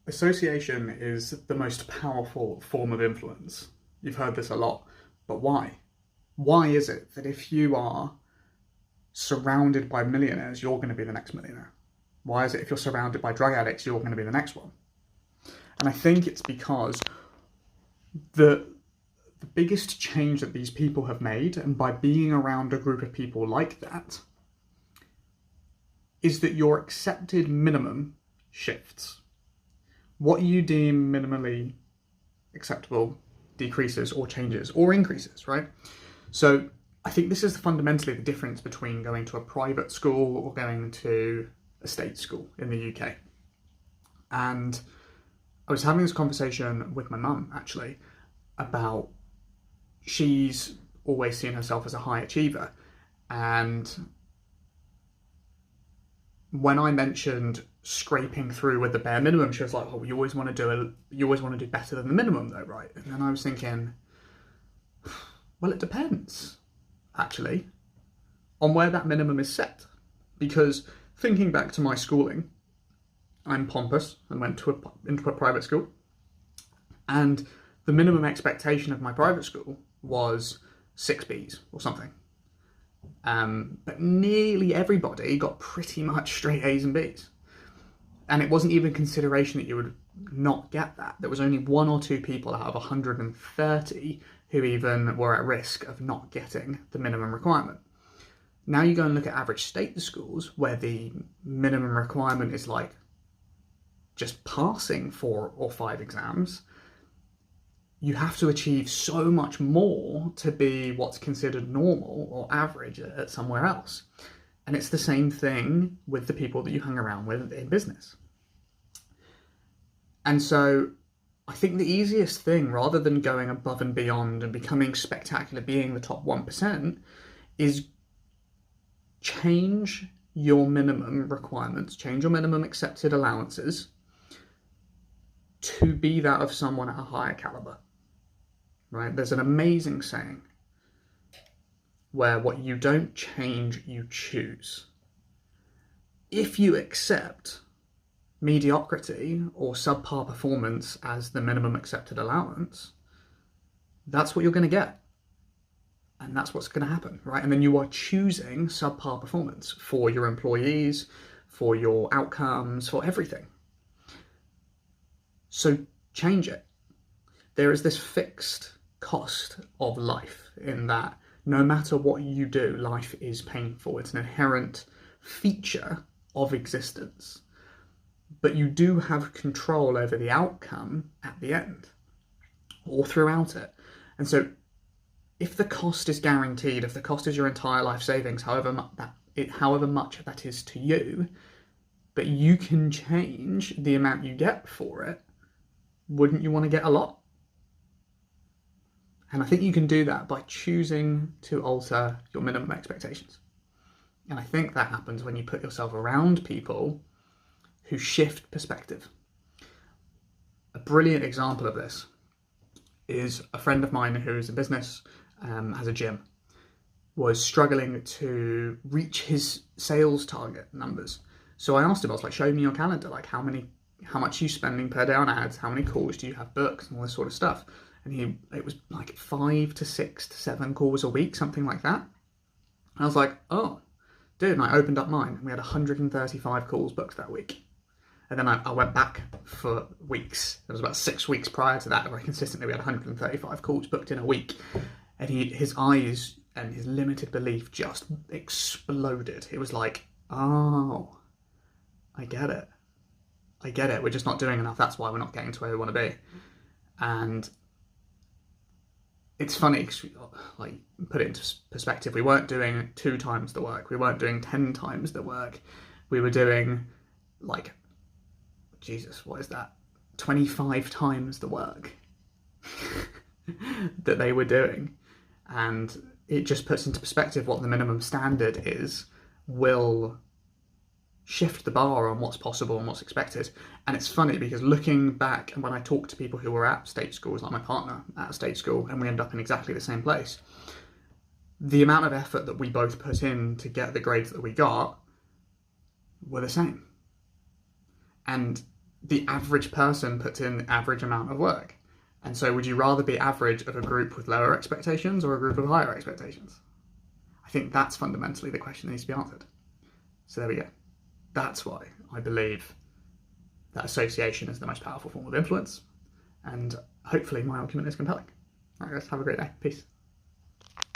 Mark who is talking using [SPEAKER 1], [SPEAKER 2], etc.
[SPEAKER 1] Association is the most powerful form of influence. You've heard this a lot, but why? Why is it that if you are surrounded by millionaires, you're going to be the next millionaire? Why is it if you're surrounded by drug addicts, you're going to be the next one? And I think it's because the biggest change that these people have made, and by being around a group of people like that, is that your accepted minimum shifts. What you deem minimally acceptable decreases or changes or increases, right? So I think this is fundamentally the difference between going to a private school or going to a state school in the UK. And I was having this conversation with my mum, actually, about she's always seen herself as a high achiever. And when I mentioned scraping through with the bare minimum, she was like, "Oh, you always want to do better than the minimum, though, right?" And then I was thinking, well, it depends, actually, on where that minimum is set. Because thinking back to my schooling, I'm pompous and went into a private school, and the minimum expectation of my private school was 6 Bs or something. But nearly everybody got pretty much straight A's and B's. And it wasn't even consideration that you would not get that. There was only 1 or 2 people out of 130 who even were at risk of not getting the minimum requirement. Now you go and look at average state schools where the minimum requirement is like just passing 4 or 5 exams. You have to achieve so much more to be what's considered normal or average at somewhere else. And it's the same thing with the people that you hang around with in business. And so I think the easiest thing, rather than going above and beyond and becoming spectacular, being the top 1%, is change your minimum requirements, change your minimum accepted allowances to be that of someone at a higher caliber. Right? There's an amazing saying where what you don't change, you choose. If you accept mediocrity or subpar performance as the minimum accepted allowance, that's what you're going to get. And that's what's going to happen, right? And then you are choosing subpar performance for your employees, for your outcomes, for everything. So change it. There is this fixed cost of life in that no matter what you do, life is painful. It's an inherent feature of existence. But you do have control over the outcome at the end or throughout it. And so if the cost is guaranteed, if the cost is your entire life savings, however much that is to you, but you can change the amount you get for it, wouldn't you want to get a lot? And I think you can do that by choosing to alter your minimum expectations. And I think that happens when you put yourself around people who shift perspective. A brilliant example of this is a friend of mine who's in business, has a gym, was struggling to reach his sales target numbers. So I asked him, I was like, show me your calendar, like how much are you spending per day on ads, how many calls do you have booked, and all this sort of stuff. And it was like 5 to 6 to 7 calls a week, something like that. And I was like, oh, dude, and I opened up mine, and we had 135 calls booked that week. And then I went back for weeks. It was about 6 weeks prior to that, very consistently we had 135 calls booked in a week. And his eyes and his limited belief just exploded. It was like, oh, I get it. We're just not doing enough. That's why we're not getting to where we want to be. And it's funny because, like, put it into perspective, we weren't doing 2 times the work. We weren't doing 10 times the work. We were doing, like, Jesus, what is that? 25 times the work that they were doing. And it just puts into perspective what the minimum standard is, will shift the bar on what's possible and what's expected. And it's funny because looking back, and when I talk to people who were at state schools, like my partner at a state school, and we end up in exactly the same place, the amount of effort that we both put in to get the grades that we got were the same. And the average person puts in the average amount of work. And so would you rather be average of a group with lower expectations or a group of higher expectations? I think that's fundamentally the question that needs to be answered. So there we go. That's why I believe that association is the most powerful form of influence. And hopefully my argument is compelling. All right, guys, have a great day. Peace.